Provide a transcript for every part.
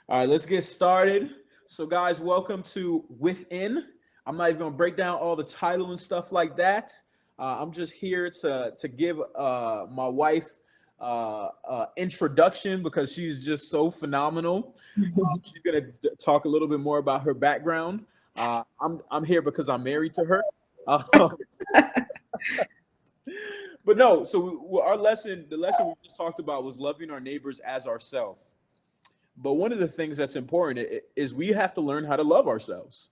All right, let's get started. So, guys, welcome to Within. I'm not even gonna break down all the title and stuff like that. I'm just here to give my wife introduction because she's just so phenomenal. She's gonna talk a little bit more about her background. I'm here because I'm married to her. Uh, but no, so the lesson we just talked about was loving our neighbors as ourselves. But one of the things that's important is we have to learn how to love ourselves.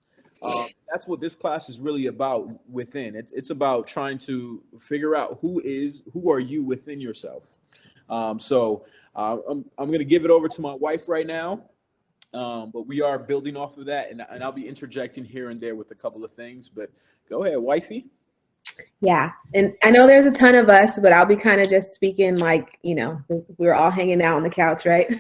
That's what this class is really about within. It's about trying to figure out who are you within yourself. I'm going to give it over to my wife right now. But we are building off of that, and I'll be interjecting here and there with a couple of things. But go ahead, wifey. Yeah. And I know there's a ton of us, but I'll be kind of just speaking like, we're all hanging out on the couch, right?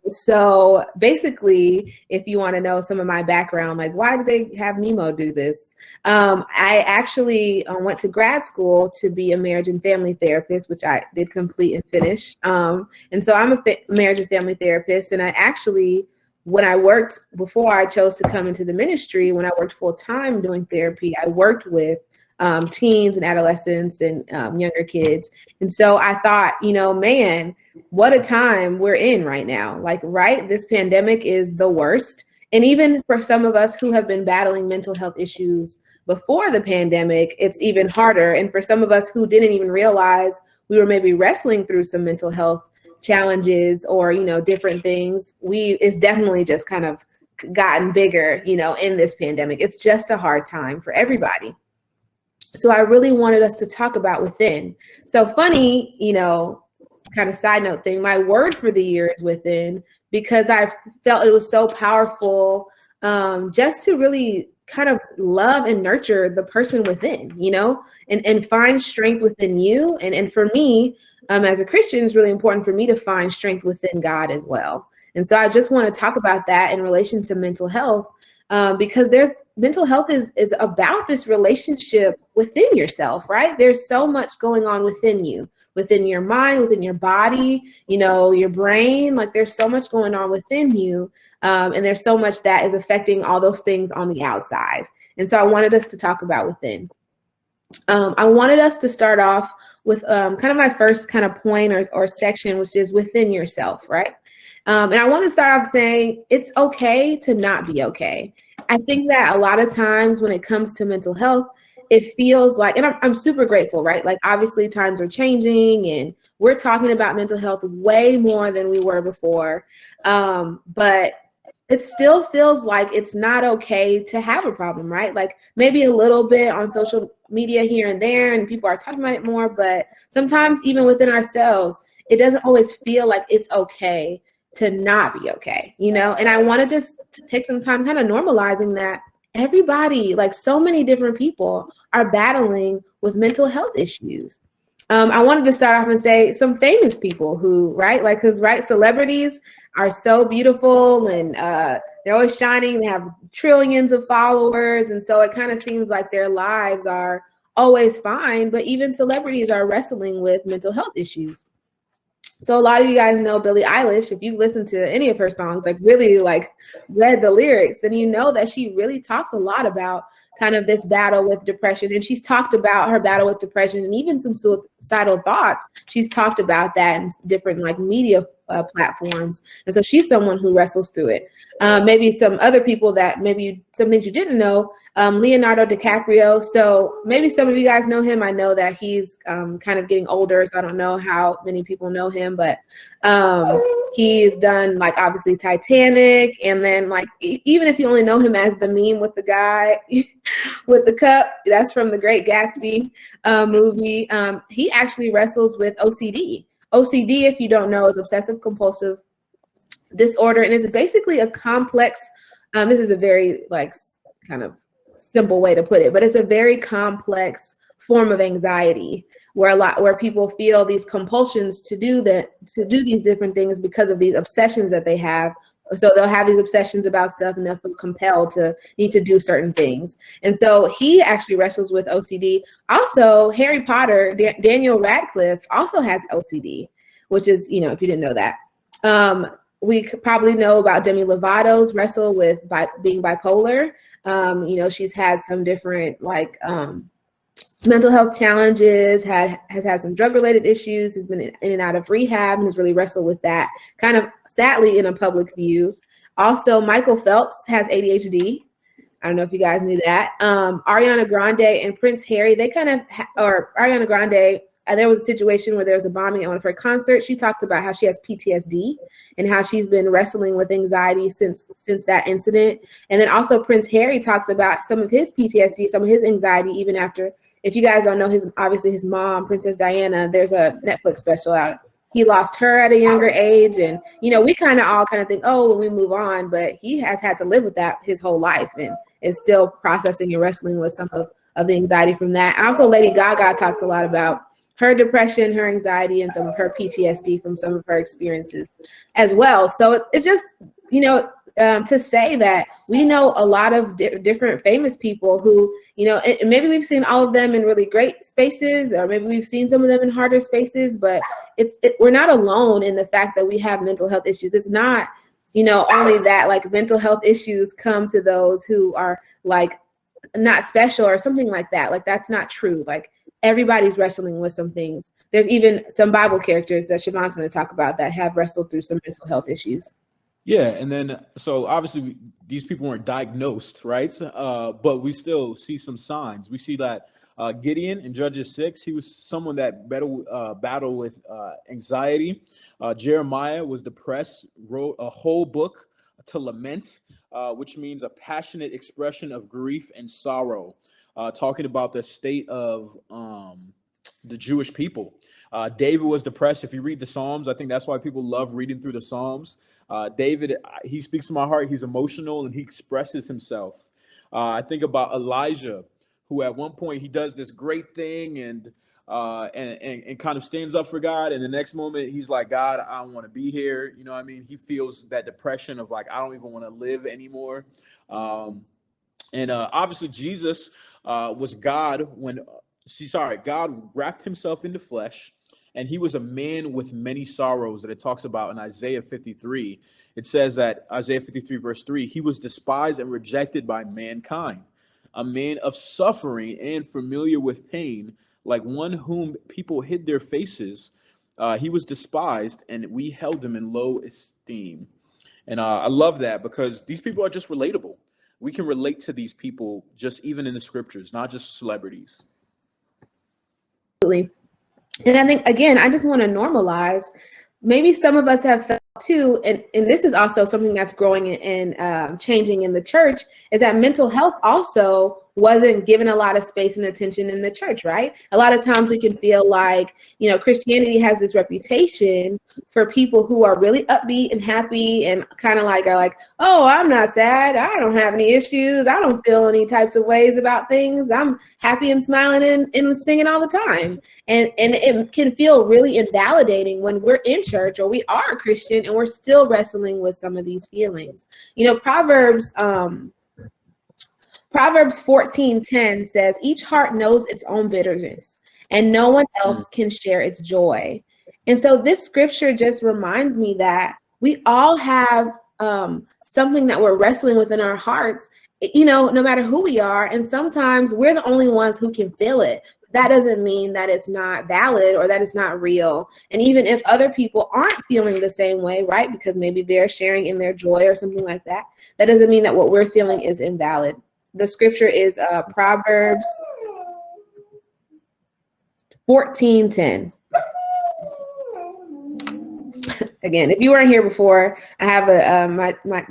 So basically, if you want to know some of my background, like why did they have Nemo do this? I actually went to grad school to be a marriage and family therapist, which I did complete and finish. And so I'm a marriage and family therapist. And I actually, when I worked, before I chose to come into the ministry, when I worked full time doing therapy, I worked with teens and adolescents and younger kids. And so I thought, man, what a time we're in right now. Like, right, this pandemic is the worst. And even for some of us who have been battling mental health issues before the pandemic, it's even harder. And for some of us who didn't even realize we were maybe wrestling through some mental health challenges or, different things, it's definitely just kind of gotten bigger, in this pandemic. It's just a hard time for everybody. So I really wanted us to talk about within. So funny, kind of side note thing, my word for the year is within, because I felt it was so powerful just to really kind of love and nurture the person within, and find strength within you. And for me, as a Christian, it's really important for me to find strength within God as well. And so I just want to talk about that in relation to mental health, because mental health is about this relationship within yourself, right? There's so much going on within you, within your mind, within your body, your brain. Like there's so much going on within you, and there's so much that is affecting all those things on the outside. And so I wanted us to talk about within. I wanted us to start off with kind of my first kind of point or section, which is within yourself, right? And I want to start off saying it's okay to not be okay. I think that a lot of times when it comes to mental health, it feels like, and I'm super grateful, right? Like obviously times are changing and we're talking about mental health way more than we were before. But it still feels like it's not okay to have a problem, right? Like maybe a little bit on social media here and there and people are talking about it more, but sometimes even within ourselves, it doesn't always feel like it's okay to not be okay, and I want to just take some time kind of normalizing that everybody, like so many different people are battling with mental health issues. I wanted to start off and say some famous people who, right, like, because, right, celebrities are so beautiful and they're always shining. They have trillions of followers. And so it kind of seems like their lives are always fine. But even celebrities are wrestling with mental health issues. So a lot of you guys know Billie Eilish. If you've listened to any of her songs, like really like read the lyrics, then you know that she really talks a lot about kind of this battle with depression. And she's talked about her battle with depression and even some suicidal thoughts. She's talked about that in different like media platforms. And so she's someone who wrestles through it. Maybe some other people that some things you didn't know, Leonardo Dicaprio. So maybe some of you guys know him. I know that he's kind of getting older, so I don't know how many people know him, but he's done like obviously Titanic. And then like, even if you only know him as the meme with the guy with the cup, that's from the Great Gatsby movie. He actually wrestles with OCD. OCD, if you don't know, is obsessive compulsive disorder, and it's basically a complex, this is a very like kind of simple way to put it, but it's a very complex form of anxiety where people feel these compulsions to do these different things because of these obsessions that they have. So they'll have these obsessions about stuff and they'll feel compelled to need to do certain things. And so he actually wrestles with OCD. Also, Harry Potter, Daniel Radcliffe also has OCD, which is, if you didn't know that. we could probably know about Demi Lovato's wrestle with being bipolar. You know, she's had some different like mental health challenges, has had some drug-related issues, has been in and out of rehab, and has really wrestled with that, kind of sadly in a public view. Also, Michael Phelps has ADHD. I don't know if you guys knew that. Ariana Grande and Prince Harry, they kind of, or Ariana Grande, there was a situation where there was a bombing at one of her concerts. She talked about how she has PTSD and how she's been wrestling with anxiety since that incident. And then also Prince Harry talks about some of his PTSD, some of his anxiety, even after. If you guys don't know, obviously his mom, Princess Diana, there's a Netflix special out. He lost her at a younger age, and you know, we all kind of think, oh, when we move on, but he has had to live with that his whole life, and is still processing and wrestling with some of the anxiety from that. Also, Lady Gaga talks a lot about her depression, her anxiety, and some of her PTSD from some of her experiences as well. So it's just, you know, to say that we know a lot of different famous people who, you know, maybe we've seen all of them in really great spaces, or maybe we've seen some of them in harder spaces, but we're not alone in the fact that we have mental health issues. It's not, you know, only that like mental health issues come to those who are like not special or something like that. Like that's not true. Like everybody's wrestling with some things. There's even some Bible characters that Siobhan's going to talk about that have wrestled through some mental health issues. Yeah, and then so obviously these people weren't diagnosed, right? But we still see some signs. We see that Gideon in Judges 6, he was someone that battled with anxiety. Jeremiah was depressed, wrote a whole book to lament, which means a passionate expression of grief and sorrow, talking about the state of the Jewish people. David was depressed. If you read the Psalms, I think that's why people love reading through the Psalms. David, he speaks to my heart. He's emotional and he expresses himself. I think about Elijah, who at one point he does this great thing and kind of stands up for God. And the next moment he's like, God, I don't want to be here. You know what I mean? He feels that depression of like, I don't even want to live anymore. Obviously Jesus was God God wrapped himself into flesh. And he was a man with many sorrows that it talks about in Isaiah 53. It says that Isaiah 53 verse 3, he was despised and rejected by mankind, a man of suffering and familiar with pain, like one whom people hid their faces. He was despised and we held him in low esteem. And I love that because these people are just relatable. We can relate to these people just even in the scriptures, not just celebrities. Absolutely. And I think, again, I just want to normalize, maybe some of us have felt too, and this is also something that's growing and changing in the church, is that mental health also wasn't given a lot of space and attention in the church, right? A lot of times we can feel like, you know, Christianity has this reputation for people who are really upbeat and happy and kind of like are like, oh, I'm not sad. I don't have any issues. I don't feel any types of ways about things. I'm happy and smiling and singing all the time. And it can feel really invalidating when we're in church or we are a Christian and we're still wrestling with some of these feelings. You know, Proverbs 14:10 says, each heart knows its own bitterness, and no one else can share its joy. And so this scripture just reminds me that we all have something that we're wrestling with in our hearts, you know, no matter who we are. And sometimes we're the only ones who can feel it. That doesn't mean that it's not valid or that it's not real. And even if other people aren't feeling the same way, right, because maybe they're sharing in their joy or something like that, that doesn't mean that what we're feeling is invalid. The scripture is Proverbs 14:10. Again, if you weren't here before, I have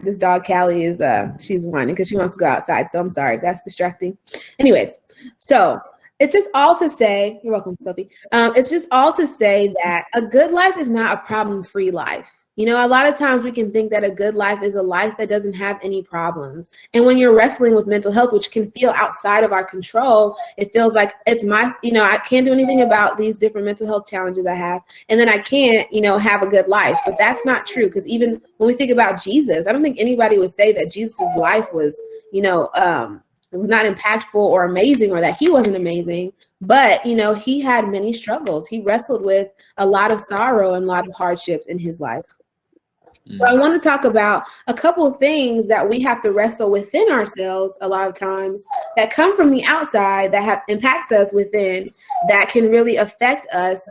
this dog Callie is she's whining because she wants to go outside. So I'm sorry, that's distracting. Anyways, so it's just all to say, you're welcome, Sophie. It's just all to say that a good life is not a problem-free life. You know, a lot of times we can think that a good life is a life that doesn't have any problems. And when you're wrestling with mental health, which can feel outside of our control, it feels like it's my, you know, I can't do anything about these different mental health challenges I have. And then I can't, you know, have a good life. But that's not true. Because even when we think about Jesus, I don't think anybody would say that Jesus's life was, you know, it was not impactful or amazing, or that he wasn't amazing. But, you know, he had many struggles. He wrestled with a lot of sorrow and a lot of hardships in his life. So I want to talk about a couple of things that we have to wrestle within ourselves a lot of times that come from the outside that have impact us within that can really affect us.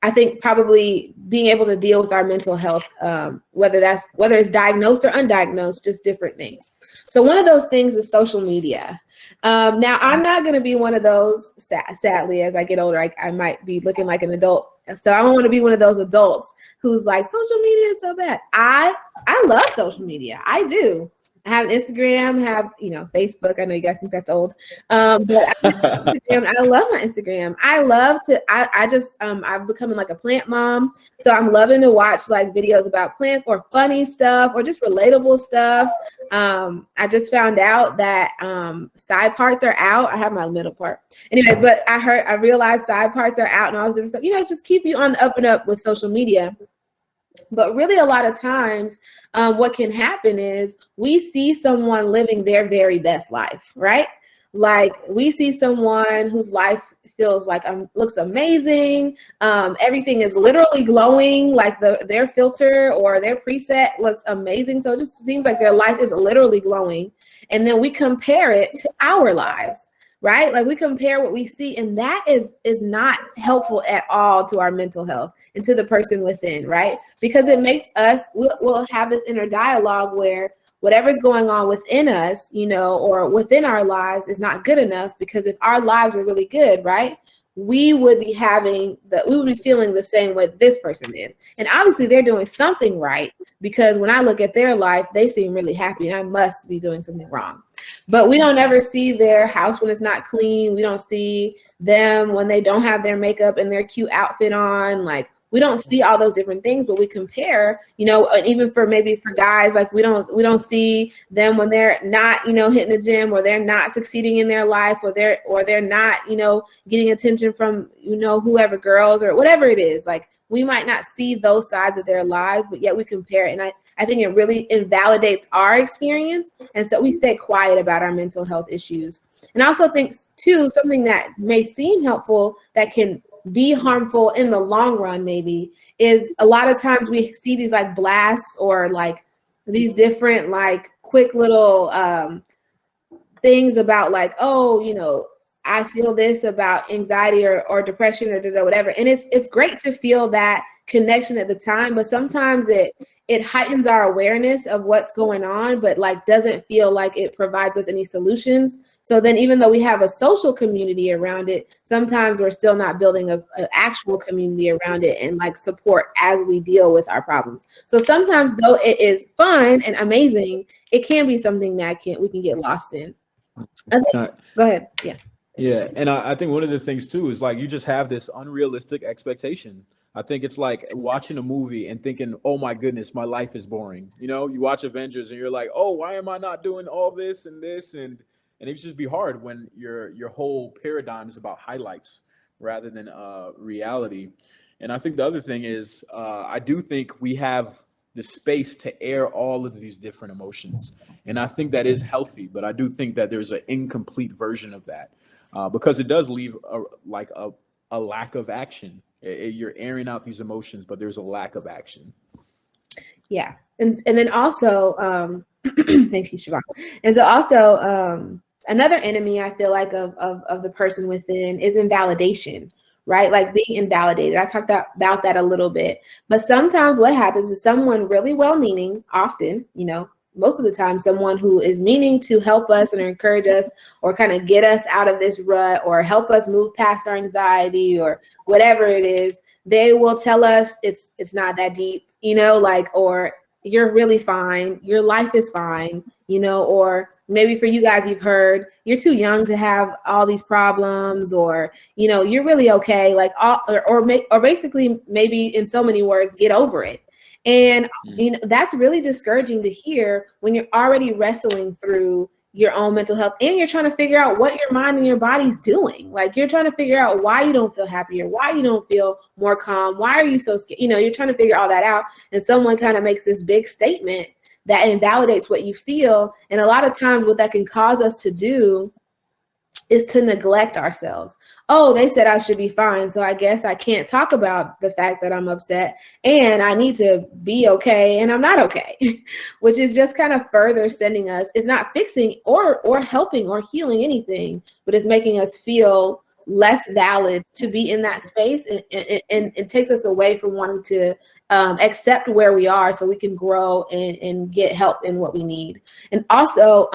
I think probably being able to deal with our mental health, whether it's diagnosed or undiagnosed, just different things. So one of those things is social media. Now, I'm not going to be one of those, sadly, as I get older, I might be looking like an adult. So I don't want to be one of those adults who's like, social media is so bad. I love social media. I do. I have Instagram, have, Facebook. I know you guys think that's old. But I have Instagram. I love my Instagram. I love to, I'm becoming like a plant mom. So I'm loving to watch like videos about plants or funny stuff or just relatable stuff. I just found out that side parts are out. I have my middle part. Anyway, but I realized side parts are out and all this different stuff. Just keep you on the up and up with social media. But really, a lot of times, what can happen is we see someone living their very best life, right? Like we see someone whose life feels like looks amazing. Everything is literally glowing, like their filter or their preset looks amazing. So it just seems like their life is literally glowing. And then we compare it to our lives. Right? Like we compare what we see, and that is not helpful at all to our mental health and to the person within, right? Because it makes us, we'll have this inner dialogue where whatever's going on within us, or within our lives is not good enough, because if our lives were really good, right, we would be feeling the same way this person is. And obviously they're doing something right, because when I look at their life, they seem really happy and I must be doing something wrong. But we don't ever see their house when it's not clean. We don't see them when they don't have their makeup and their cute outfit on. Like we don't see all those different things, but we compare, and even for guys, like we don't see them when they're not, hitting the gym, or they're not succeeding in their life, or they're not, getting attention from, whoever, girls or whatever it is. Like we might not see those sides of their lives, but yet we compare. And I think it really invalidates our experience. And so we stay quiet about our mental health issues. And I also think too, something that may seem helpful that can be harmful in the long run maybe is a lot of times we see these like blasts or like these different like quick little things about like, oh, I feel this about anxiety or depression or whatever. And it's great to feel that connection at the time, but sometimes it heightens our awareness of what's going on, but like doesn't feel like it provides us any solutions. So then even though we have a social community around it, sometimes we're still not building an actual community around it and like support as we deal with our problems. So sometimes though it is fun and amazing, it can be something that we can get lost in. Go ahead. Yeah. Yeah. And I think one of the things too is like you just have this unrealistic expectation. I think it's like watching a movie and thinking, oh my goodness, my life is boring. You watch Avengers and you're like, oh, why am I not doing all this and this? And it just be hard when your whole paradigm is about highlights rather than reality. And I think the other thing is I do think we have the space to air all of these different emotions. And I think that is healthy, but I do think that there's an incomplete version of that because it does leave a lack of action. You're airing out these emotions, but there's a lack of action. Yeah. And then also, thank you, Siobhan. And so also another enemy I feel like of the person within is invalidation, right? Like being invalidated. I talked about that a little bit, but sometimes what happens is someone really well-meaning, often, most of the time, someone who is meaning to help us and encourage us or kind of get us out of this rut or help us move past our anxiety or whatever it is, they will tell us it's not that deep, or you're really fine. Your life is fine, or maybe for you guys, you've heard you're too young to have all these problems, or, you're really okay. Like, or basically maybe in so many words, get over it. And, that's really discouraging to hear when you're already wrestling through your own mental health and you're trying to figure out what your mind and your body's doing. Like you're trying to figure out why you don't feel happier, why you don't feel more calm, why are you so scared? You're trying to figure all that out. And someone kind of makes this big statement that invalidates what you feel. And a lot of times what that can cause us to do is to neglect ourselves. Oh, they said I should be fine, so I guess I can't talk about the fact that I'm upset, and I need to be okay, and I'm not okay, which is just kind of further sending us. It's not fixing or helping or healing anything, but it's making us feel less valid to be in that space, and it takes us away from wanting to accept where we are so we can grow and get help in what we need. And also,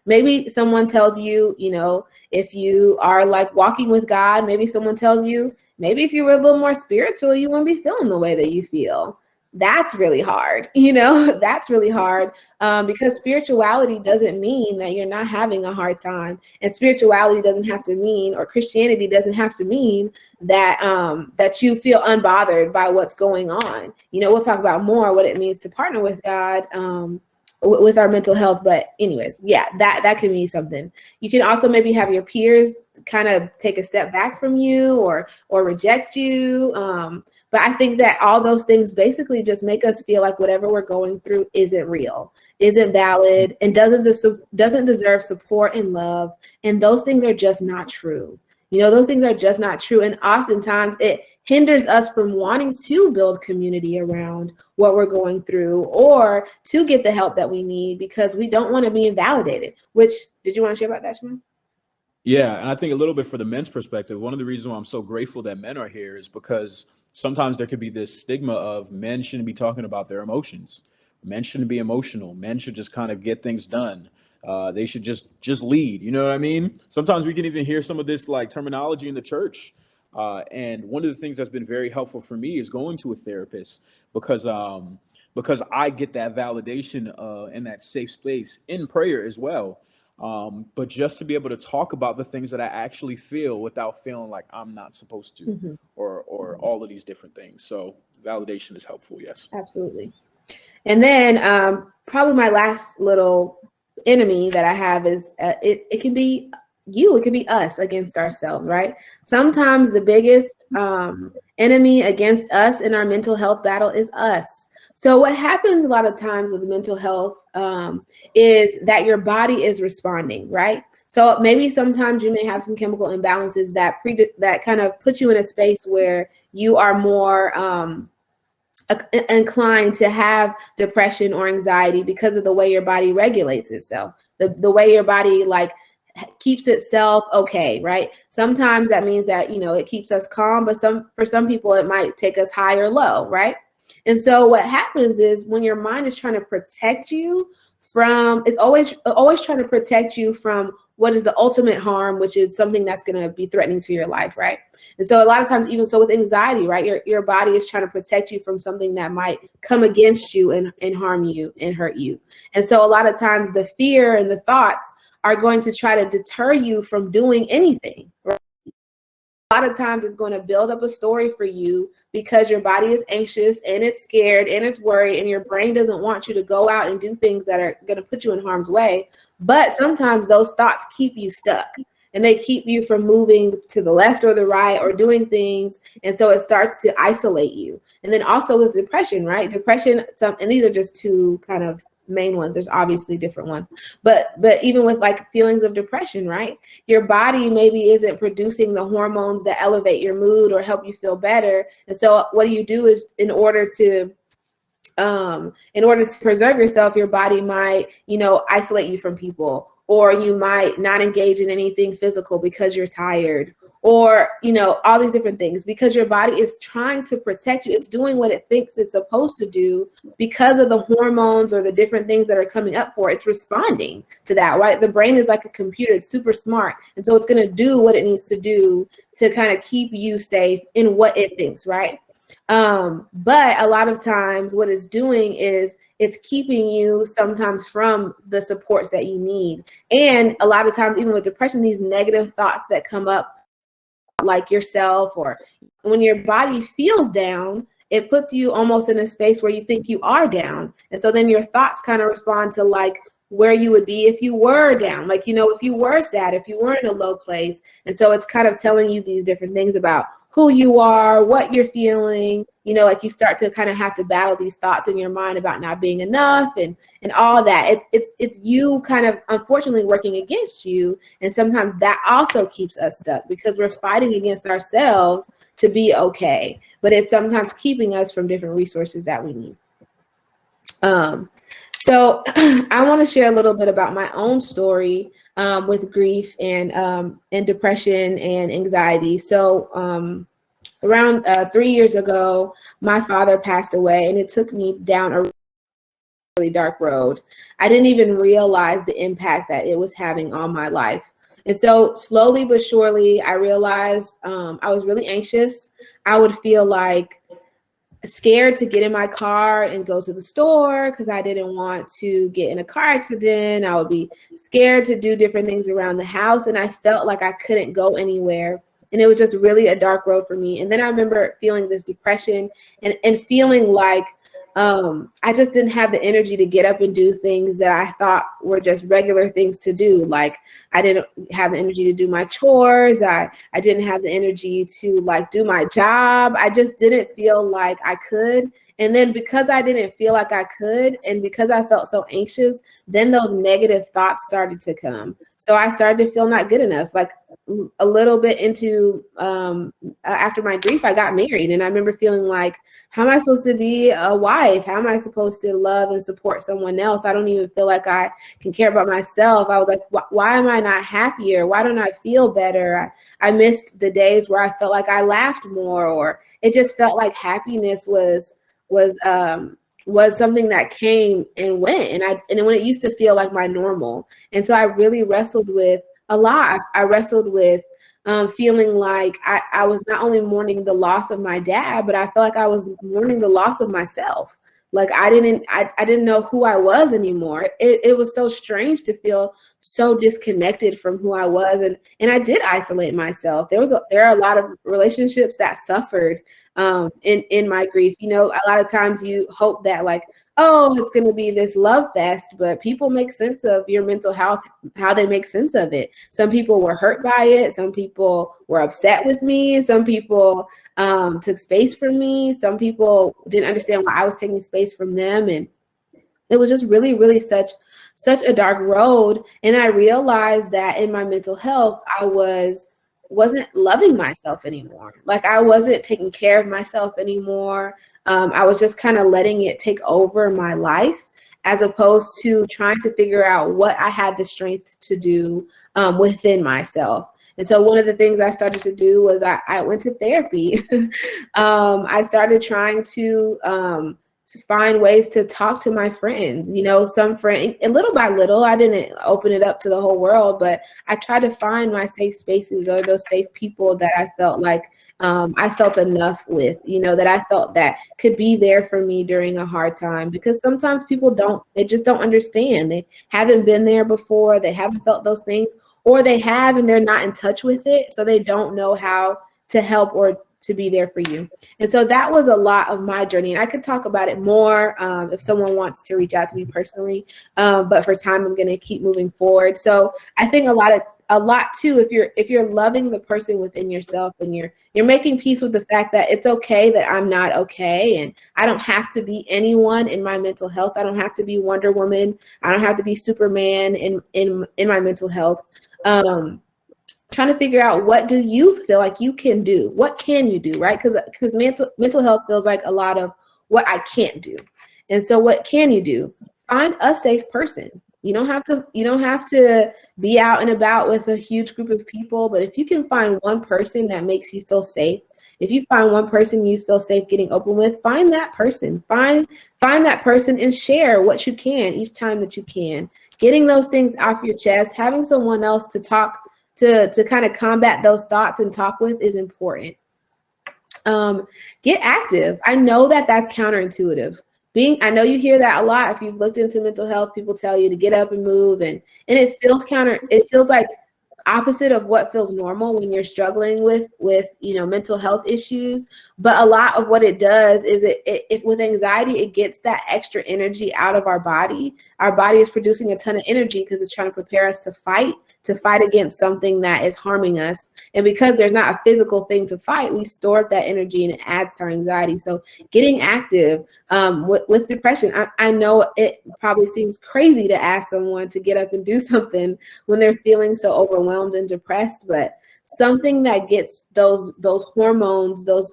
maybe someone tells you, you know, if you are like walking with God, maybe someone tells you, maybe if you were a little more spiritual, you wouldn't be feeling the way that you feel. That's really hard, you know, that's really hard, because spirituality doesn't mean that you're not having a hard time. And spirituality doesn't have to mean, or Christianity doesn't have to mean that that you feel unbothered by what's going on. You know, we'll talk about more what it means to partner with God with our mental health. But anyways, yeah, that can mean something. You can also maybe have your peers kind of take a step back from you or reject you. But I think that all those things basically just make us feel like whatever we're going through isn't real, isn't valid, and doesn't deserve support and love. And those things are just not true. You know, those things are just not true. And oftentimes it hinders us from wanting to build community around what we're going through or to get the help that we need because we don't want to be invalidated. Which, did you want to share about that, Shimon? Yeah, and I think a little bit for the men's perspective, one of the reasons why I'm so grateful that men are here is because sometimes there could be this stigma of men shouldn't be talking about their emotions. Men shouldn't be emotional. Men should just kind of get things done. They should just lead. You know what I mean? Sometimes we can even hear some of this like terminology in the church. And one of the things that's been very helpful for me is going to a therapist because I get that validation in that safe space in prayer as well. But just to be able to talk about the things that I actually feel without feeling like I'm not supposed to, Mm-hmm. or all of these different things. So validation is helpful. Yes. Absolutely. And then probably my last little enemy that I have is it can be you, it can be us against ourselves, right? Sometimes the biggest enemy against us in our mental health battle is us. So what happens a lot of times with mental health is that your body is responding, right? So maybe sometimes you may have some chemical imbalances that kind of put you in a space where you are more inclined to have depression or anxiety because of the way your body regulates itself, the way your body like keeps itself okay, right? Sometimes that means that, you know, it keeps us calm, but for some people it might take us high or low, right? And so what happens is when your mind is trying to protect you from, it's always trying to protect you from what is the ultimate harm, which is something that's going to be threatening to your life, right? And so a lot of times, even so with anxiety, right, your body is trying to protect you from something that might come against you and harm you and hurt you. And so a lot of times the fear and the thoughts are going to try to deter you from doing anything, right? A lot of times it's going to build up a story for you because your body is anxious and it's scared and it's worried and your brain doesn't want you to go out and do things that are going to put you in harm's way. But sometimes those thoughts keep you stuck and they keep you from moving to the left or the right or doing things. And so it starts to isolate you. And then also with depression, right? Depression, and these are just two kind of main ones. There's obviously different ones, but even with like feelings of depression, right? Your body maybe isn't producing the hormones that elevate your mood or help you feel better. And so what do you do is in order to preserve yourself, your body might, you know, isolate you from people, or you might not engage in anything physical because you're tired, or, you know, all these different things because your body is trying to protect you. It's doing what it thinks it's supposed to do because of the hormones or the different things that are coming up for it. It's responding to that, right? The brain is like a computer. It's super smart. And so it's going to do what it needs to do to kind of keep you safe in what it thinks, right? But a lot of times what it's doing is it's keeping you sometimes from the supports that you need. And a lot of times, even with depression, these negative thoughts that come up, like yourself, or when your body feels down, it puts you almost in a space where you think you are down. And so then your thoughts kind of respond to like, where you would be if you were down, like, you know, if you were sad, if you were in a low place. And so it's kind of telling you these different things about who you are, what you're feeling, you know, like you start to kind of have to battle these thoughts in your mind about not being enough and all that. It's you kind of unfortunately working against you. And sometimes that also keeps us stuck because we're fighting against ourselves to be okay. But it's sometimes keeping us from different resources that we need. So I want to share a little bit about my own story with grief and depression and anxiety. So around 3 years ago, my father passed away, and it took me down a really dark road. I didn't even realize the impact that it was having on my life. And so slowly but surely, I realized I was really anxious. I would feel like scared to get in my car and go to the store because I didn't want to get in a car accident. I would be scared to do different things around the house, and I felt like I couldn't go anywhere. And it was just really a dark road for me. And then I remember feeling this depression and feeling like I just didn't have the energy to get up and do things that I thought were just regular things to do. Like I didn't have the energy to do my chores. I didn't have the energy to like do my job. I just didn't feel like I could. And then because I didn't feel like I could, and because I felt so anxious, then those negative thoughts started to come. So I started to feel not good enough. Like a little bit into after my grief, I got married, and I remember feeling like, how am I supposed to be a wife? How am I supposed to love and support someone else? I don't even feel like I can care about myself. I was like, why am I not happier? Why don't I feel better? I missed the days where I felt like I laughed more, or it just felt like happiness was something that came and went, and when it used to feel like my normal. And so I really wrestled with a lot. I wrestled with feeling like I was not only mourning the loss of my dad, but I felt like I was mourning the loss of myself. Like I didn't know who I was anymore. It was so strange to feel so disconnected from who I was, and I did isolate myself. There are a lot of relationships that suffered in my grief. You know, a lot of times you hope that like, oh, it's going to be this love fest, but people make sense of your mental health, how they make sense of it. Some people were hurt by it. Some people were upset with me. Some people took space from me. Some people didn't understand why I was taking space from them. And it was just really, really such a dark road. And I realized that in my mental health, I wasn't loving myself anymore. Like I wasn't taking care of myself anymore. I was just kind of letting it take over my life, as opposed to trying to figure out what I had the strength to do within myself. And so one of the things I started to do was I went to therapy. I started trying to find ways to talk to my friends. You know, some friends, and little by little, I didn't open it up to the whole world, but I tried to find my safe spaces, or those safe people that I felt like I felt enough with, you know, that I felt that could be there for me during a hard time. Because sometimes people they just don't understand. They haven't been there before. They haven't felt those things, or they have and they're not in touch with it. So they don't know how to help or to be there for you. And so that was a lot of my journey. And I could talk about it more if someone wants to reach out to me personally. But for time, I'm going to keep moving forward. So I think a lot too, if you're loving the person within yourself, and you're making peace with the fact that it's okay that I'm not okay, and I don't have to be anyone in my mental health. I don't have to be Wonder Woman. I don't have to be Superman in my mental health. Trying to figure out, what do you feel like you can do? What can you do, right? Because mental health feels like a lot of what I can't do. And so what can you do? Find a safe person. You don't have to be out and about with a huge group of people, but if you can find one person that makes you feel safe, if you find one person you feel safe getting open with, find that person. Find that person and share what you can each time that you can. Getting those things off your chest, having someone else to talk to kind of combat those thoughts and talk with is important. Get active. I know that that's counterintuitive. I know you hear that a lot. If you've looked into mental health, people tell you to get up and move, and it feels like opposite of what feels normal when you're struggling with mental health issues. But a lot of what it does is it with anxiety, it gets that extra energy out of our body. Our body is producing a ton of energy because it's trying to prepare us to fight against something that is harming us. And because there's not a physical thing to fight, we store up that energy and it adds to our anxiety. So getting active with depression, I know it probably seems crazy to ask someone to get up and do something when they're feeling so overwhelmed and depressed, but something that gets those hormones, those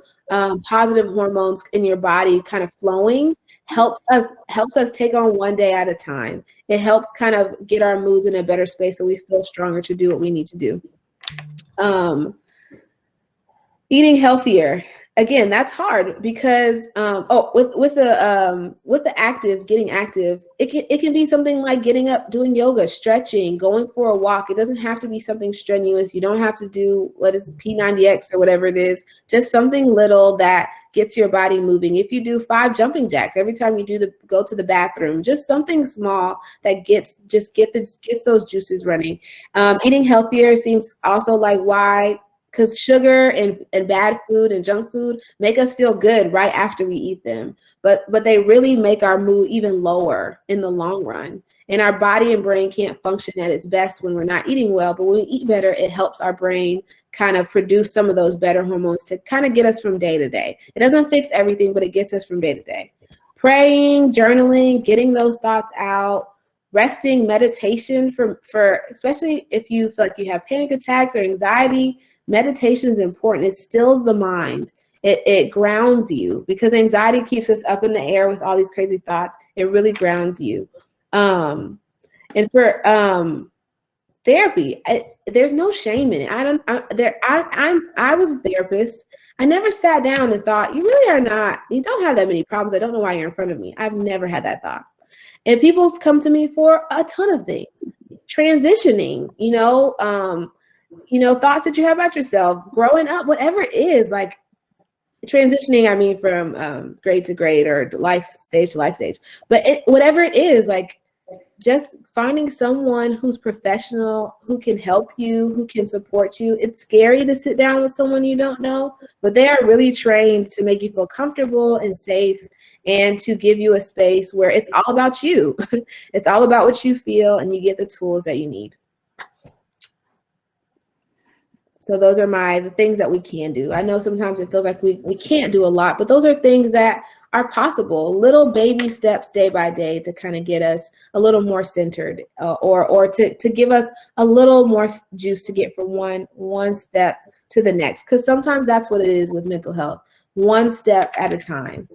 positive hormones in your body kind of flowing helps us take on one day at a time. It helps kind of get our moods in a better space so we feel stronger to do what we need to do. Eating healthier. Again, that's hard because with the active, getting active, it can be something like getting up, doing yoga, stretching, going for a walk. It doesn't have to be something strenuous. You don't have to do what is P90X or whatever it is. Just something little that gets your body moving. If you do 5 jumping jacks every time you go to the bathroom, just something small that gets those juices running. Eating healthier seems also like why. Because sugar and bad food and junk food make us feel good right after we eat them. But they really make our mood even lower in the long run. And our body and brain can't function at its best when we're not eating well. But when we eat better, it helps our brain kind of produce some of those better hormones to kind of get us from day to day. It doesn't fix everything, but it gets us from day to day. Praying, journaling, getting those thoughts out, resting, meditation for especially if you feel like you have panic attacks or anxiety. Meditation is important. It stills the mind. It grounds you because anxiety keeps us up in the air with all these crazy thoughts. It really grounds you. And for therapy, there's no shame in it. I was a therapist. I never sat down and thought, you don't have that many problems. I don't know why you're in front of me. I've never had that thought. And people have come to me for a ton of things. Transitioning, thoughts that you have about yourself, growing up, whatever it is, like transitioning, I mean, from grade to grade or life stage to life stage. But whatever it is, like just finding someone who's professional, who can help you, who can support you. It's scary to sit down with someone you don't know, but they are really trained to make you feel comfortable and safe and to give you a space where it's all about you. It's all about what you feel and you get the tools that you need. So those are the things that we can do. I know sometimes it feels like we can't do a lot, but those are things that are possible. Little baby steps day by day to kind of get us a little more centered or to give us a little more juice to get from one step to the next. Because sometimes that's what it is with mental health, one step at a time.